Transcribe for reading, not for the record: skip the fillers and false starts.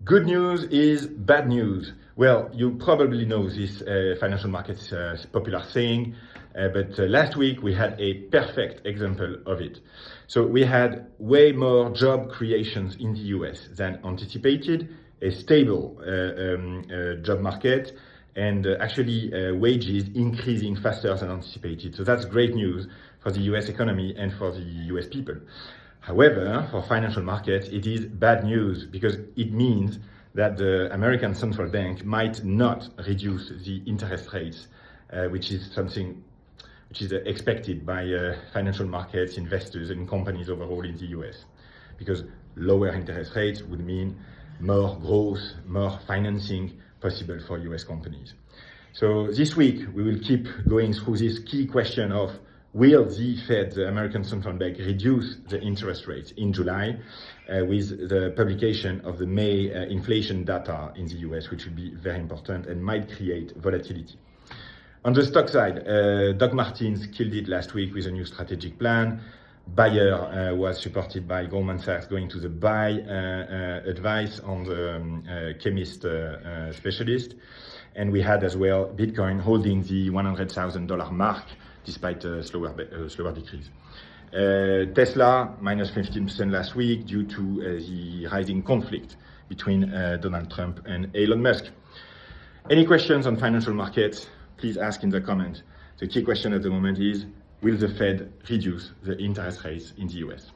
Good news is bad news. Well, you probably know this financial markets popular saying, but last week we had a perfect example of it. So we had way more job creations in the US than anticipated, a stable job market, and actually wages increasing faster than anticipated. So that's great news for the US economy and for the US people. However, for financial markets, it is bad news because it means that the American Central Bank might not reduce the interest rates, which is something which is expected by financial markets, investors, and companies overall in the US. Because lower interest rates would mean more growth, more financing possible for US companies. So this week, we will keep going through this key question of will the Fed, the American Central Bank, reduce the interest rates in July with the publication of the May inflation data in the US, which will be very important and might create volatility. On the stock side, Doug Martens killed it last week with a new strategic plan. Bayer was supported by Goldman Sachs going to the buy advice on the chemist specialist. And we had as well Bitcoin holding the $100,000 mark despite a slower decrease. Tesla minus 15% last week due to the rising conflict between Donald Trump and Elon Musk. Any questions on financial markets, please ask in the comments. The key question at the moment is, will the Fed reduce the interest rates in the US?